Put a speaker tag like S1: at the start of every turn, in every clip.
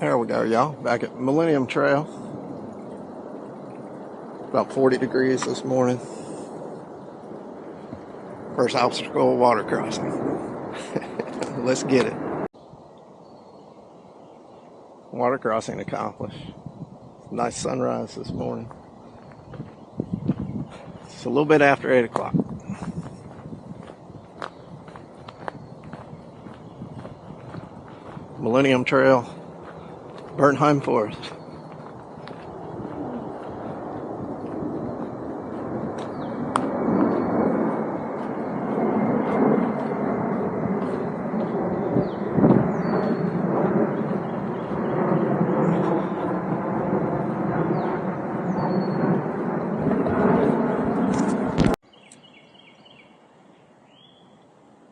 S1: There we go, y'all. Back at Millennium Trail. About 40 degrees this morning. First obstacle, water crossing. Let's get it. Water crossing accomplished. Nice sunrise this morning. It's a little bit after 8 o'clock. Millennium Trail, Bernheim Forest.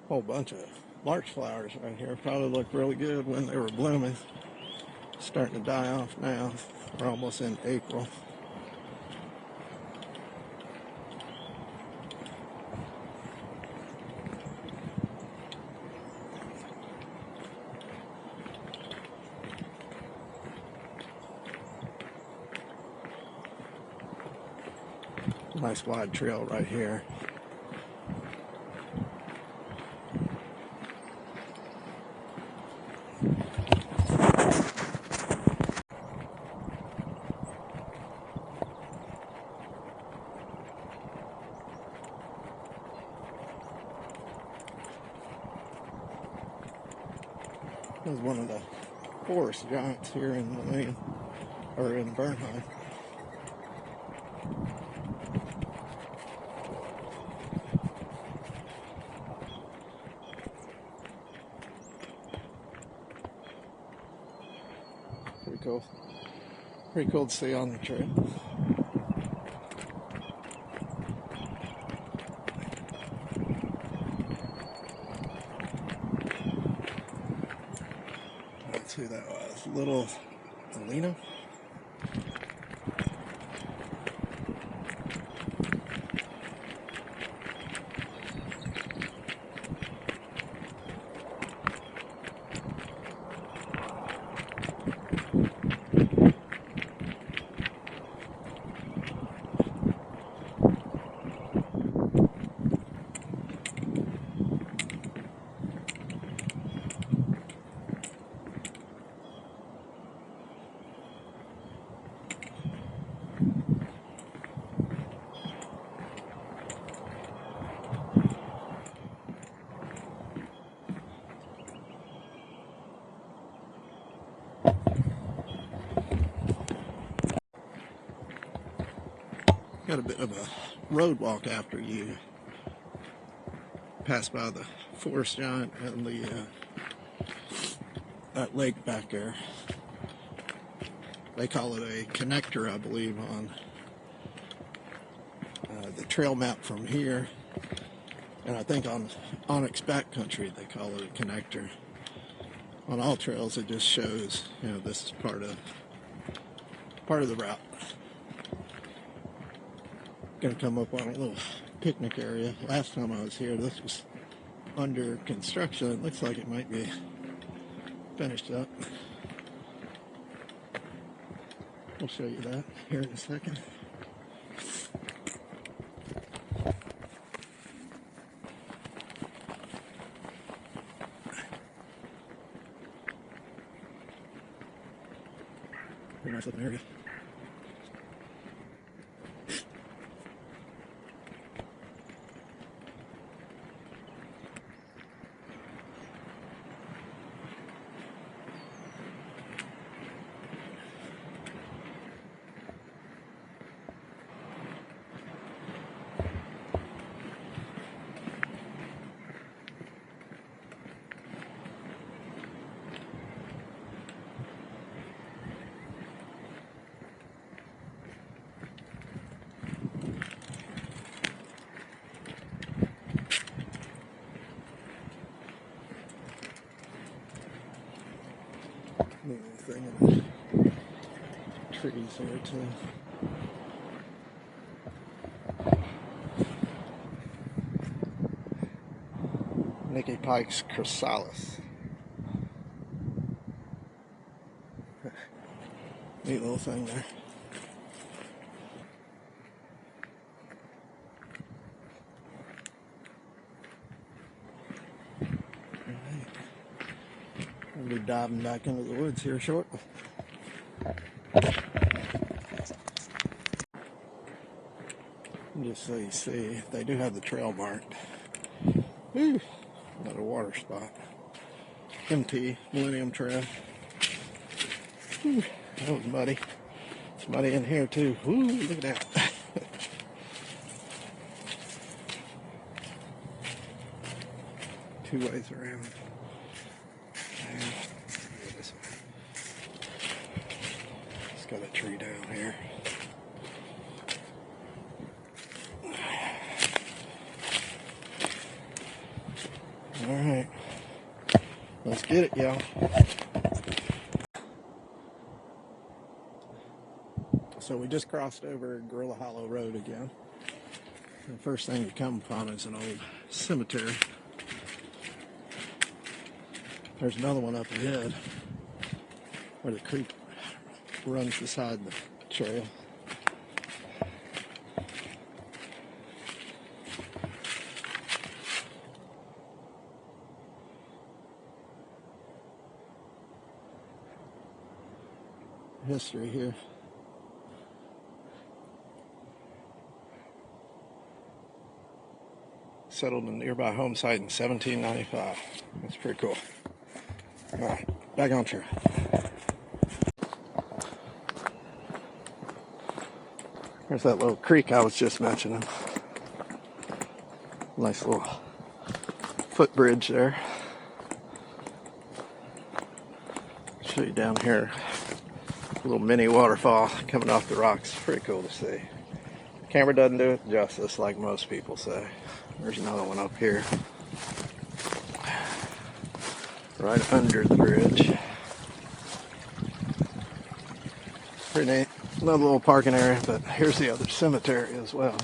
S1: Whole bunch of larch flowers right here. Probably looked really good when they were blooming. Starting to die off now. We're almost in April. Nice wide trail right here. This is one of the forest giants here in Millennium, or in Bernheim. Pretty cool. Pretty cool to see on the trail. That's who that was. Little Alina. Got a bit of a road walk after you pass by the forest giant and the that lake back there. They call it a connector, I believe, on the trail map from here, and I think on Onyx backcountry they call it a connector. On all trails, it just shows, you know, this is part of the route. Gonna come up on a little picnic area. Last time I was here, this was under construction. It looks like it might be finished up. I'll show you that here in a second. Pretty nice looking area. Little thing in the trees here too. Nicky Pike's chrysalis. Neat little thing there. We'll be diving back into the woods here shortly. Just so you see, they do have the trail marked. Woo! Another water spot. MT, Millennium Trail. Woo, that was muddy. It's muddy in here too. Woo, look at that. Two ways around. It's got a tree down here. All right, let's get it, y'all. So we just crossed over Gorilla Hollow Road again. The first thing you come upon is an old cemetery. There's another one up ahead where the creek runs beside the trail. History here. Settled in a nearby home site in 1795. That's pretty cool. All right, back on trail. There's that little creek I was just mentioning. Nice little footbridge there. Show you down here. A little mini waterfall coming off the rocks. Pretty cool to see. Camera doesn't do it justice like most people say. There's another one up here. Right under the bridge. Pretty neat. Another little parking area, but here's the other cemetery as well.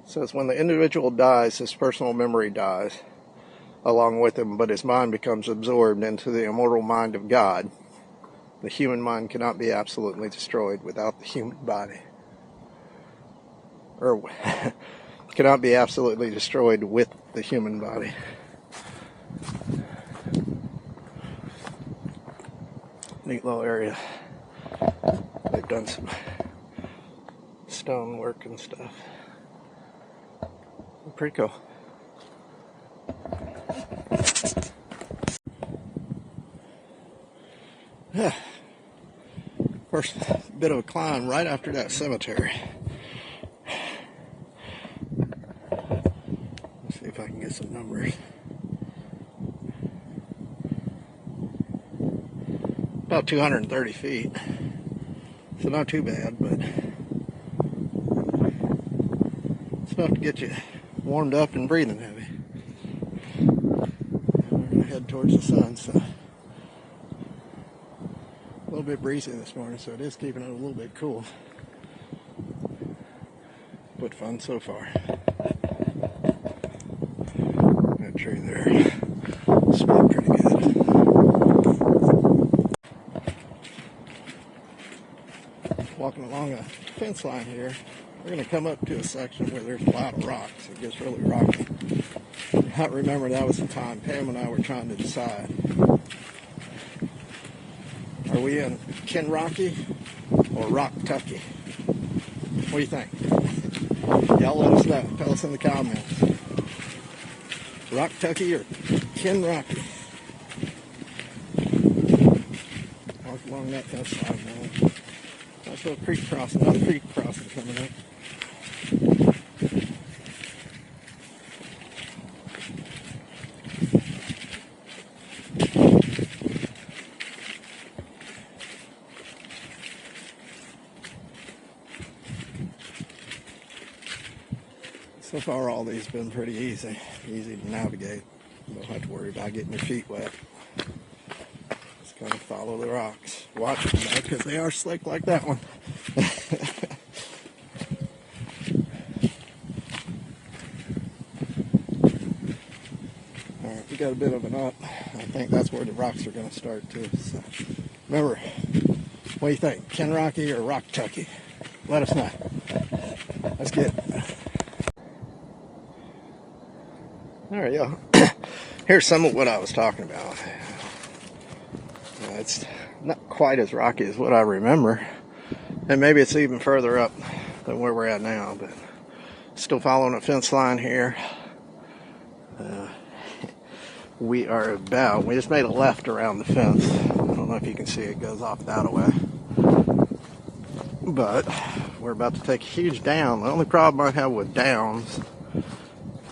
S1: It says when the individual dies, his personal memory dies along with him, but his mind becomes absorbed into the immortal mind of God. The human mind cannot be absolutely destroyed without the human body. Or cannot be absolutely destroyed with the human body. Neat little area. They've done some stone work and stuff. Pretty cool. Yeah. First bit of a climb right after that cemetery. Let's see if I can get some numbers. About 230 feet. So not too bad, but it's enough to get you warmed up and breathing heavy. We're going to head towards the sun, so a little bit breezy this morning, so it is keeping it a little bit cool. But fun so far. That tree there smelled pretty good. Walking along a fence line here. We're going to come up to a section where there's a lot of rocks. It gets really rocky. I remember that was the time Pam and I were trying to decide. Are we in Kenrocky or Rock-Tucky? What do you think? Y'all let us know. Tell us in the comments. Rock-Tucky or Kenrocky? Walk along that fence line, man. Nice little creek crossing. Another creek crossing coming up. So far, all these have been pretty easy to navigate. You don't have to worry about getting your feet wet. Just Gonna follow the rocks. Watch them though, because they are slick like that one. Alright, we got a bit of an up. I think that's where the rocks are gonna start too. So remember, what do you think? Ken Rocky or Rock Tucky? Let us know. Let's get it. Alright, y'all. Here's some of what I was talking about. It's not quite as rocky as what I remember. And maybe it's even further up than where we're at now. But still following a fence line here. We just made a left around the fence. I don't know if you can see it goes off that way. But we're about to take a huge down. The only problem I have with downs,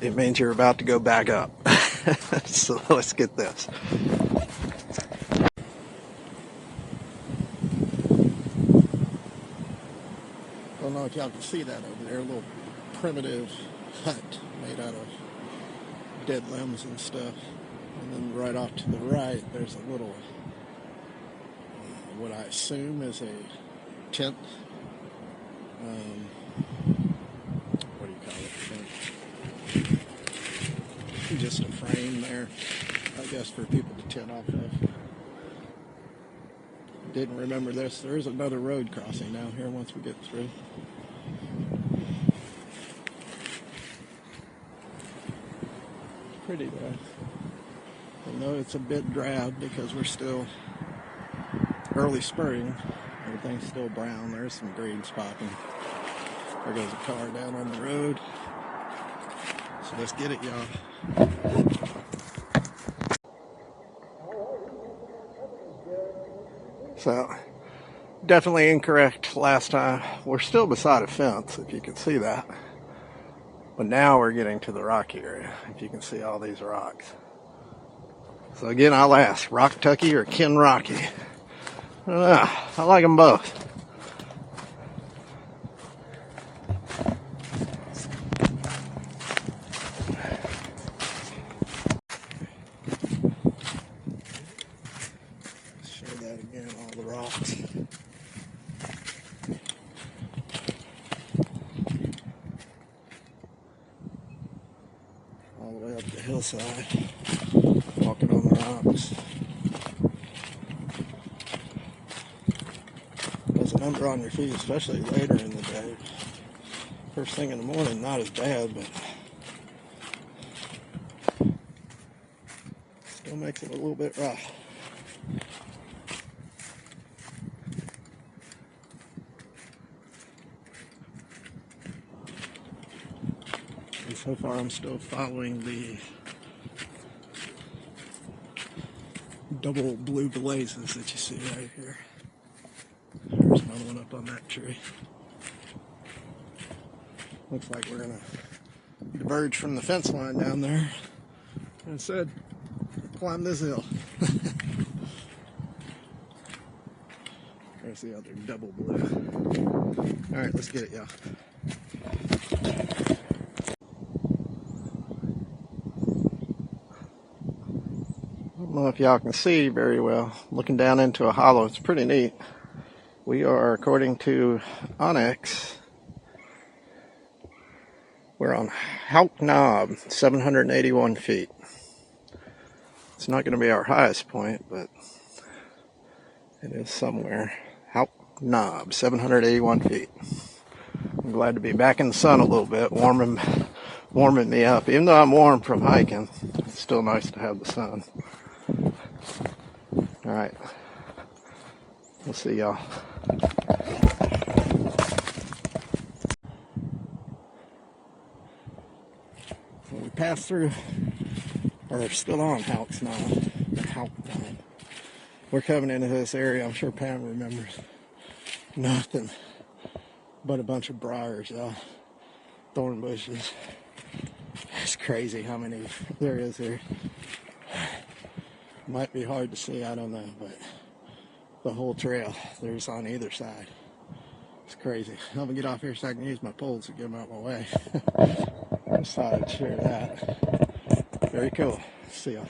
S1: it means you're about to go back up. So let's get this. I don't know if y'all can see that over there, a little primitive hut made out of dead limbs and stuff. And then right off to the right, there's a little, what I assume is a tent. What do you call it? Just a frame there, I guess, for people to tent off of. Didn't remember this. There is another road crossing down here once we get through. Pretty nice. I know it's a bit drab because we're still early spring. Everything's still brown. There's some greens popping. There goes a car down on the road. So let's get it, y'all. So, definitely incorrect last time. We're still beside a fence, if you can see that. But now we're getting to the rocky area, if you can see all these rocks. So again, I'll ask, Rock Tucky or Ken Rocky? I don't know. I like them both. Show that again, all the rocks. All the way up the hillside, walking on the rocks. Does a number on your feet, especially later in the day. First thing in the morning, not as bad, but still makes it a little bit rough. And so far I'm still following the double blue blazes that you see right here. There's another one up on that tree. Looks like we're gonna diverge from the fence line down there. And instead, climb this hill. There's the other double blue. Alright, let's get it, y'all. I don't know if y'all can see very well. Looking down into a hollow, it's pretty neat. We are, according to Onyx, we're on Hauk Knob, 781 feet. It's not going to be our highest point, but it is somewhere. Hauk Knob, 781 feet. I'm glad to be back in the sun a little bit, warming me up. Even though I'm warm from hiking, it's still nice to have the sun. Alright, we'll see y'all. Well, we passed through, or still on Hauk Knob. We're coming into this area, I'm sure Pam remembers. Nothing but a bunch of briars, thorn bushes. It's crazy how many there is here. Might be hard to see, I don't know, but the whole trail there's on either side. It's crazy. I'm gonna get off here so I can use my poles to get them out of my way. I just thought I'd share that. Very cool. See y'all.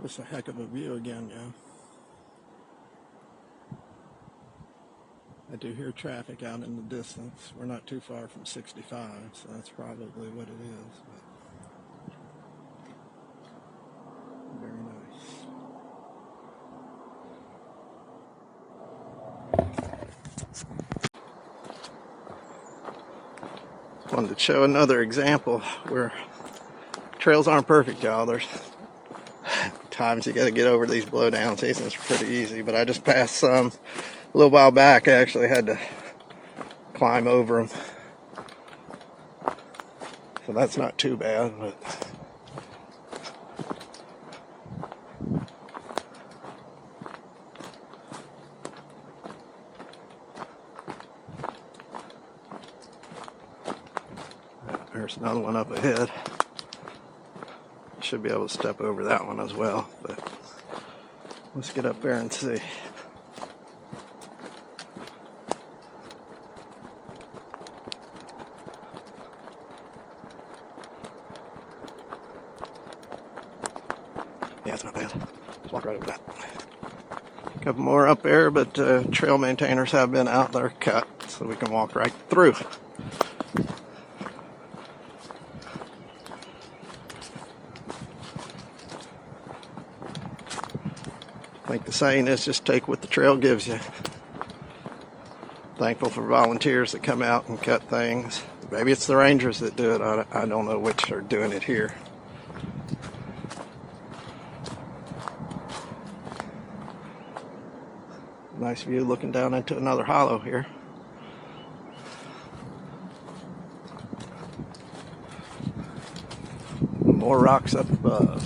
S1: Just a heck of a view again, yeah. I do hear traffic out in the distance. We're not too far from 65, so that's probably what it is. But very nice. Wanted to show another example where trails aren't perfect, y'all. There's times you got to get over these blowdowns. These ones are pretty easy, but I just passed some a little while back. I actually had to climb over them, so that's not too bad. But there's another one up ahead. Should be able to step over that one as well, but let's get up there and see. Yeah, it's not bad. Let's walk right over that. A couple more up there, but trail maintainers have been out there cut, so we can walk right through. I think the saying is just take what the trail gives you. Thankful for volunteers that come out and cut things. Maybe it's the rangers that do it. I don't know which are doing it here. Nice view looking down into another hollow here. More rocks up above.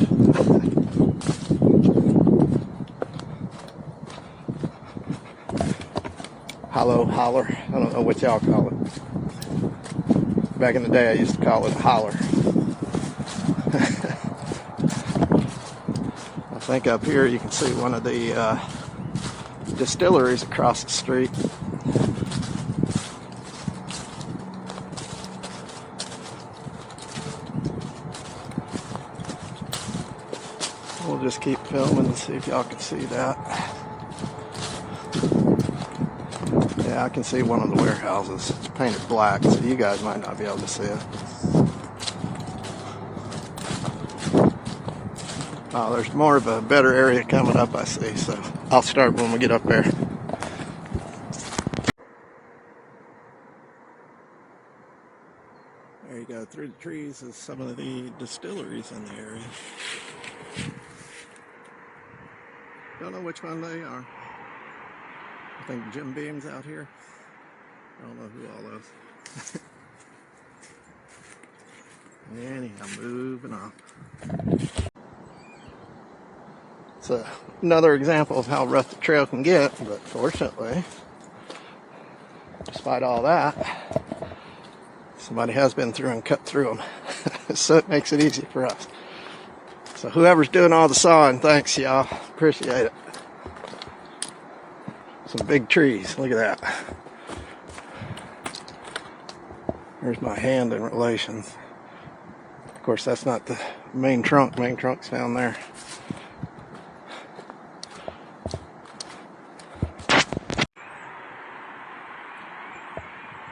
S1: Hollow, holler. I don't know what y'all call it. Back in the day, I used to call it a holler. I think up here you can see one of the distilleries across the street. We'll just keep filming and see if y'all can see that. Yeah, I can see one of the warehouses. It's painted black, so you guys might not be able to see it. Oh, there's more of a better area coming up, I see, so I'll start when we get up there. There you go. Through the trees is some of the distilleries in the area. Don't know which one they are. I think Jim Beam's out here. I don't know who all those. Anyhow, moving on. So another example of how rough the trail can get, but fortunately, despite all that, somebody has been through and cut through them. So it makes it easy for us. So whoever's doing all the sawing, thanks y'all. Appreciate it. Some big trees. Look at that. There's my hand in relation. Of course, that's not the main trunk. Main trunk's down there.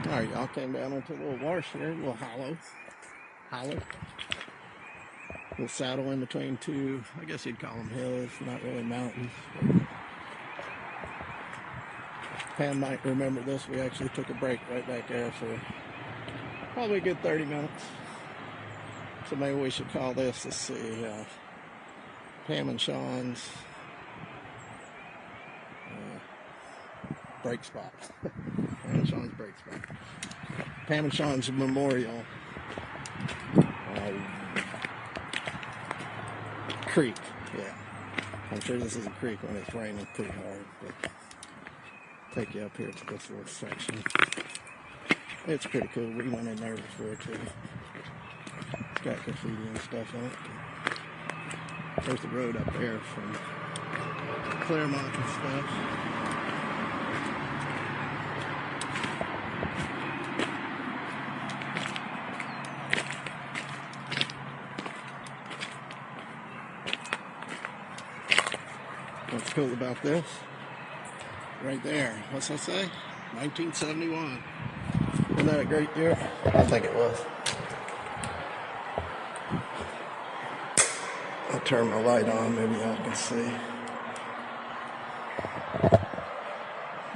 S1: Alright, y'all came down into a little marsh here, a little hollow. Little saddle in between two, I guess you'd call them hills, not really mountains. Pam might remember this. We actually took a break right back there for probably a good 30 minutes. So maybe we should call this, let's see, Pam and Sean's break spot. Pam and Sean's break spot. Pam and Sean's memorial creek. Yeah, I'm sure this is a creek when it's raining pretty hard, but take you up here to this little section. It's pretty cool. We went in there before too. It's got graffiti and stuff on it. There's the road up there from Clermont and stuff. cool about this? Right there. What's that say? 1971. Isn't that a great year? I think it was. I'll turn my light on, maybe y'all can see.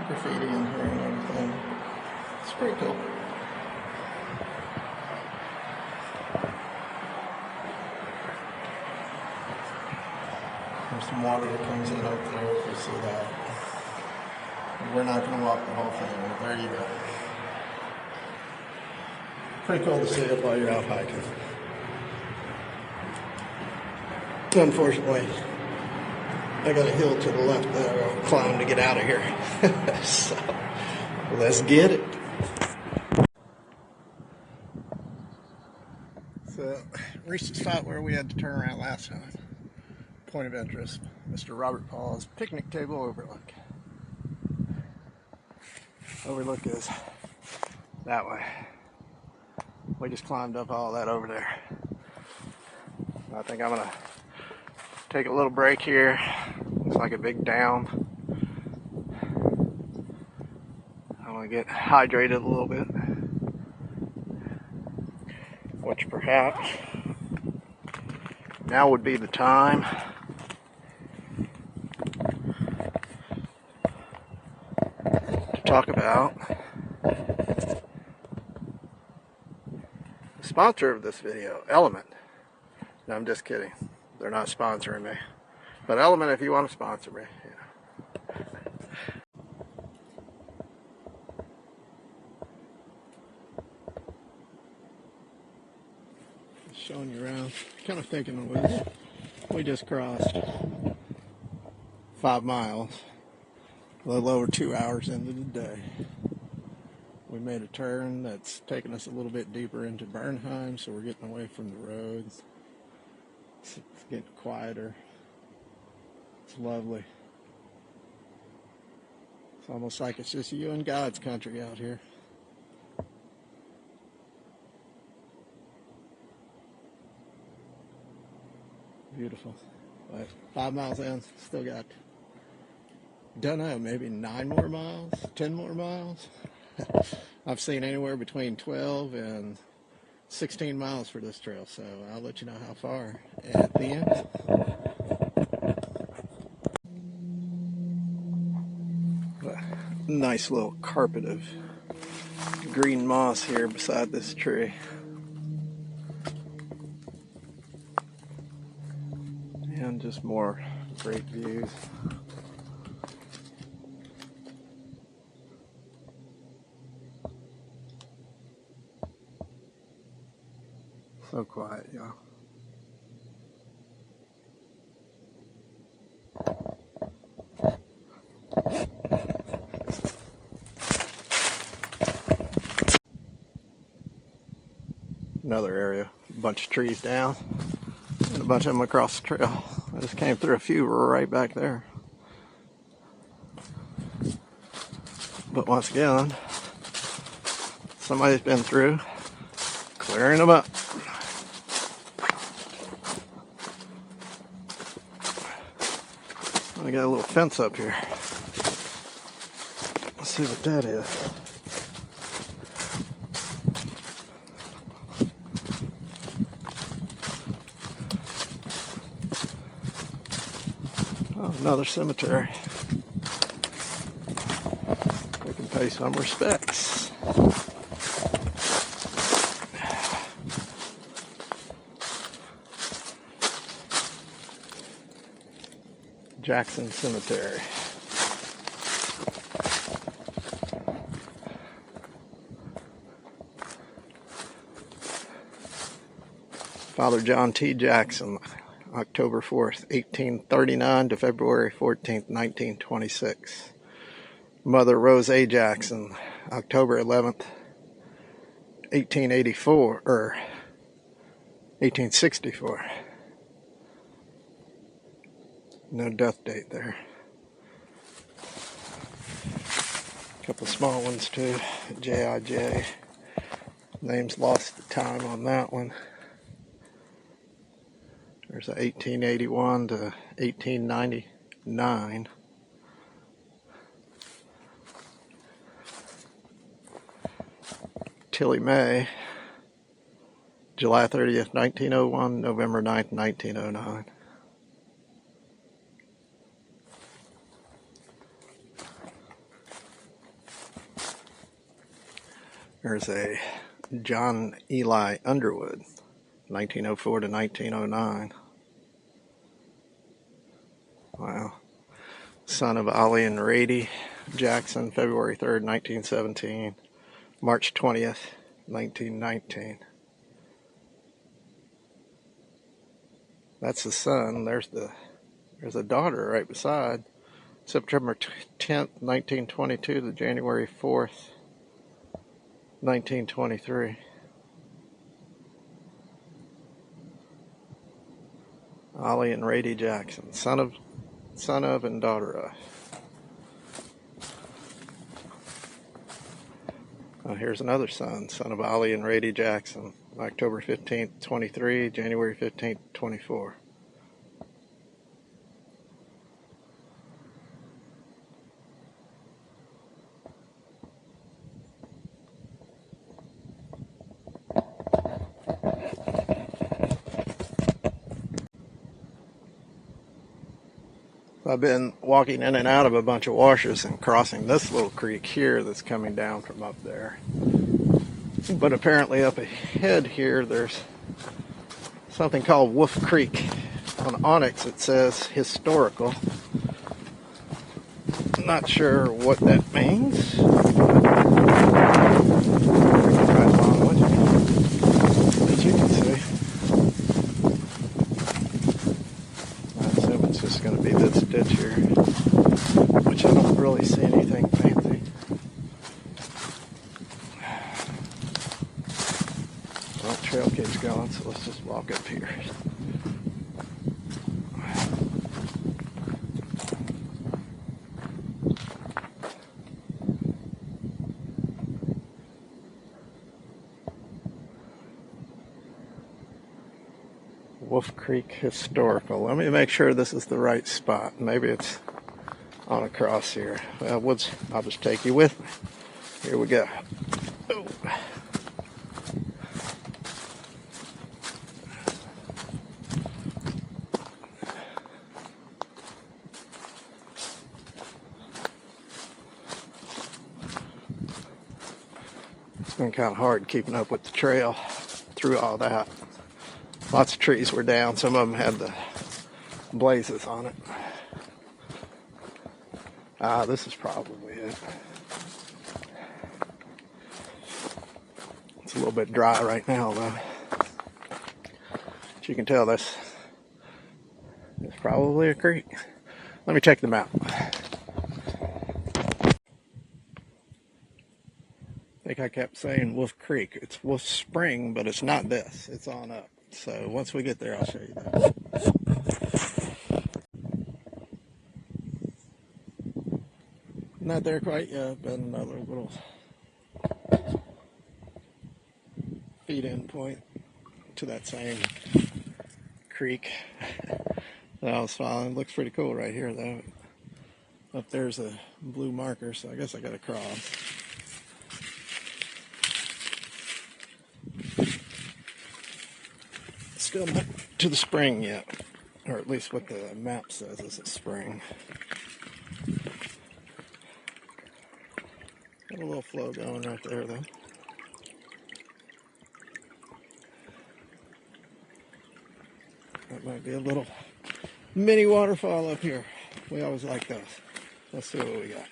S1: Graffiti in here and everything. It's pretty cool. There's some water that comes in up there if you see that. We're not going to walk the whole thing, but there you go. Pretty cool to see it while you're out hiking. Unfortunately, I got a hill to the left that I'll climb to get out of here. So, let's get it. So, reached the spot where we had to turn around last time. Point of interest, Mr. Robert Paul's picnic table overlook. Overlook is that way. We just climbed up all that over there. I think I'm gonna take a little break here. Looks like a big down. I want to get hydrated a little bit, which perhaps now would be the time to talk about the sponsor of this video, Element. No, I'm just kidding. They're not sponsoring me. But Element, if you want to sponsor me, yeah. Just showing you around. Kind of thinking we just crossed 5 miles, a little over 2 hours into the day. We made a turn that's taken us a little bit deeper into Bernheim, so we're getting away from the roads. It's getting quieter. It's lovely. It's almost like it's just you and God's country out here. Beautiful. But 5 miles in, still got, don't know, maybe 9 more miles, 10 more miles. I've seen anywhere between 12 and 16 miles for this trail, so I'll let you know how far at the end. Nice little carpet of green moss here beside this tree. And just more great views. So quiet, y'all. Another area, a bunch of trees down, and a bunch of them across the trail. I just came through a few right back there. But once again, somebody's been through clearing them up. I got a little fence up here. Let's see what that is. Oh, another cemetery. We can pay some respects. Jackson Cemetery. Father John T. Jackson, October 4th, 1839 to February 14th, 1926. Mother Rose A. Jackson, October 11th, 1884, or 1864. No death date there. A couple of small ones too. J.I.J. Name's lost the time on that one. There's a 1881 to 1890 9. Tilly May, July 30th, 1901, November 9th, 1909. There's a John Eli Underwood, 1904 to 1909. Wow. Son of Ollie and Rady Jackson, February 3rd, 1917. March 20th, 1919. That's the son. There's a daughter right beside. September 10th, 1922 to January 4th, 1923. Ollie and Rady Jackson, son of and daughter of. Here's another son of Ollie and Rady Jackson, October 15th, 23, January 15th, 24. I've been walking in and out of a bunch of washes and crossing this little creek here that's coming down from up there. But apparently up ahead here there's something called Wolf Creek. On Onyx it says historical. I'm not sure what that means. Right along with you, as you can see. It's just going to be this ditch here, which I don't really see anything fancy. Well, trail keeps going, so let's just walk up here. Wolf Creek Historical. Let me make sure this is the right spot. Maybe it's on across here. Well, I'll just take you with me. Here we go. Oh. It's been kind of hard keeping up with the trail through all that. Lots of trees were down. Some of them had the blazes on it. This is probably it. It's a little bit dry right now, though. As you can tell, this is probably a creek. Let me check the map. I think I kept saying Wolf Creek. It's Wolf Spring, but it's not this. It's on up. So once we get there, I'll show you that. Not there quite yet, but another little feed-in point to that same creek that I was following. It looks pretty cool right here, though. Up there's a blue marker, so I guess I gotta cross. Still not to the spring yet, or at least what the map says is a spring. Got a little flow going right there, though. That might be a little mini waterfall up here. We always like those. Let's see what we got.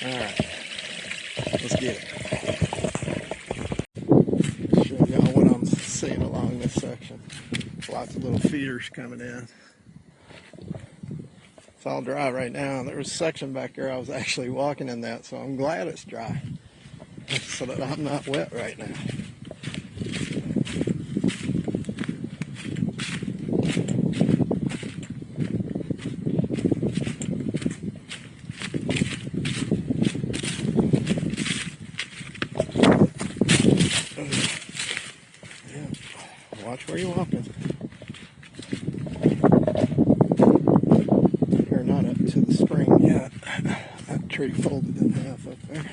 S1: Alright, let's get it. Show y'all what I'm seeing along this section. Lots of little feeders coming in. It's all dry right now. There was a section back there I was actually walking in that, so I'm glad it's dry so that I'm not wet right now. watch where you're walking. You're not up to the spring yet. That tree folded in half up there.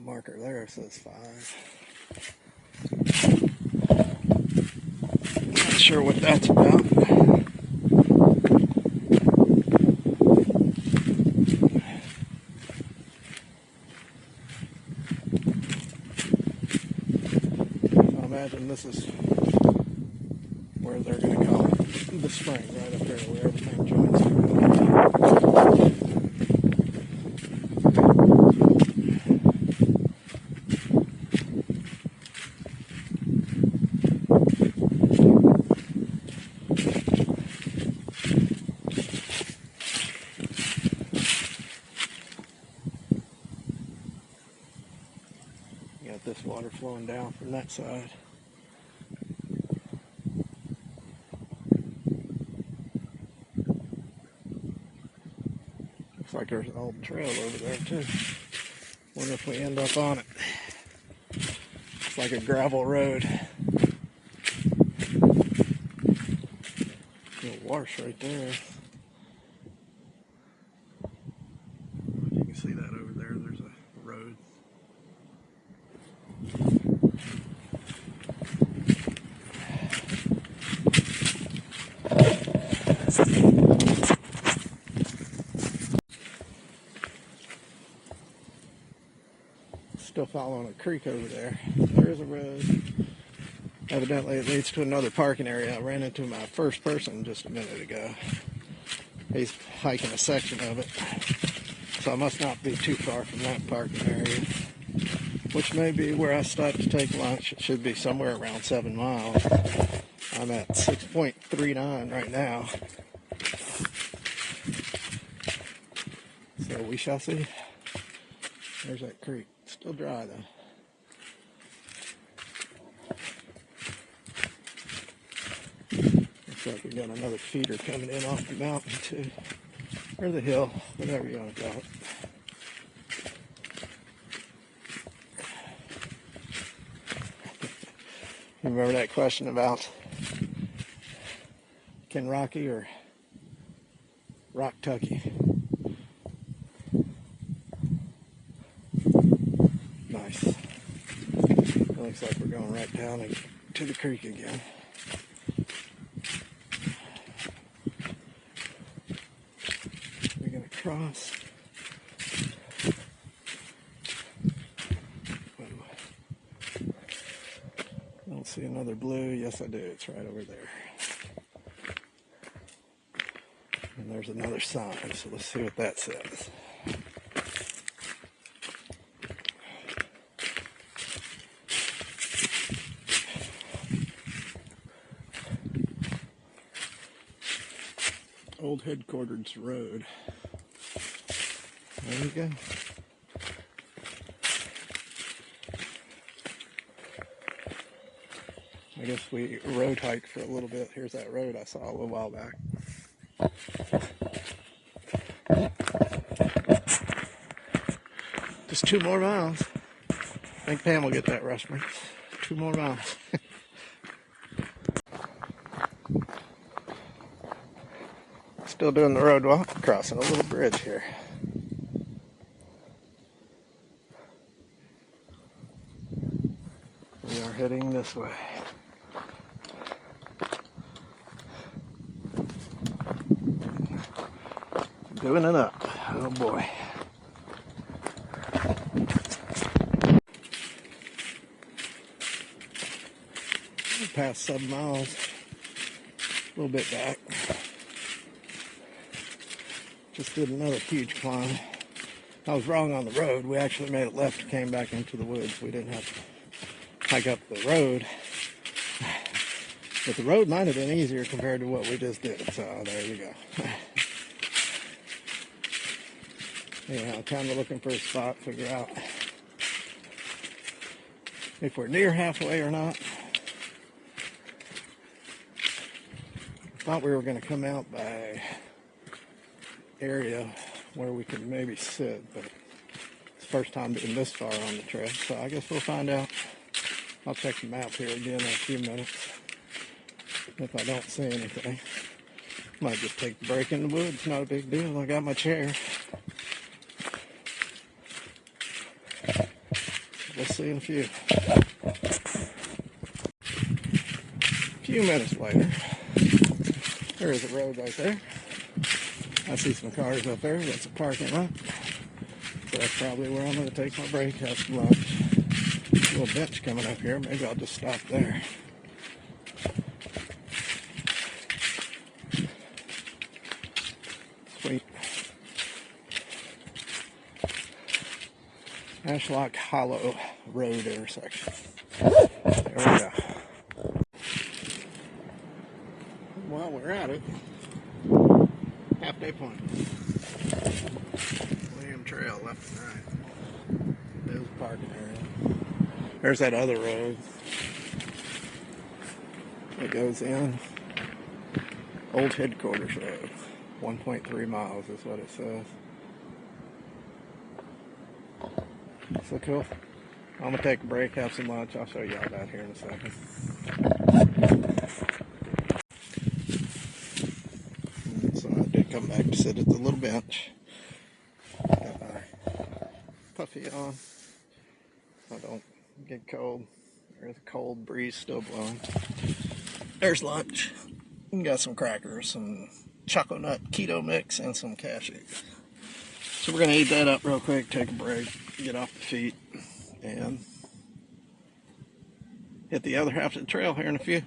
S1: Marker there says 5. Not sure what that's about. I imagine this is where they're going to call it the spring, right up there where everything joins together. Got this water flowing down from that side. Looks like there's an old trail over there too. Wonder if we end up on it. It's like a gravel road. Little wash right there. You can see that over there. There's a road. Still following a creek over there. There is a road. Evidently it leads to another parking area. I ran into my first person just a minute ago. He's hiking a section of it. So I must not be too far from that parking area, which may be where I stopped to take lunch. It should be somewhere around 7 miles. I'm at 6.39 right now. So we shall see. There's that creek. Still dry though. Looks like we got another feeder coming in off the mountain too. Or the hill, whatever you want to call it. Remember that question about Kentucky or Rock-Tucky? Nice. It looks like we're going right down to the creek again. We're going to cross. I don't see another blue. Yes, I do. It's right over there. And there's another sign, so let's see what that says. Old Headquarters Road. There you go. I guess we road hiked for a little bit. Here's that road I saw a little while back. Just 2 more miles. I think Pam will get that rush me. 2 more miles. Still doing the road walk, crossing a little bridge here. We are heading this way. Doing it up. Oh boy. Past 7 miles, a little bit back. Just did another huge climb. I was wrong on the road. We actually made a left and came back into the woods. We didn't have to hike up the road. But the road might have been easier compared to what we just did. So there you go. Anyhow, kind of looking for a spot, figure out if we're near halfway or not. Thought we were going to come out by area where we could maybe sit, but it's the first time being this far on the trail, so I guess we'll find out. I'll check the map here again in a few minutes. If I don't see anything, might just take a break in the woods. Not a big deal. I got my chair. We'll see in a few. A few minutes later, there is a road right there. I see some cars up there. That's a parking lot. So that's probably where I'm going to take my break, have some lunch. A little bench coming up here. Maybe I'll just stop there. Sweet. Ashlock Hollow Road intersection. There we go. While we're at it, half-day point. Millennium Trail, left and right. There's the parking area. There's that other road that goes in. Old Headquarters Road. 1.3 miles is what it says. So cool. I'm going to take a break, have some lunch. I'll show you all that here in a second. So I did come back to sit at the little bench. Got my puffy on. I don't get cold. There's a cold breeze still blowing. There's lunch. We got some crackers, some chocolate nut keto mix, and some cashews. So we're going to eat that up real quick, take a break, get off the feet, and hit the other half of the trail here in a few.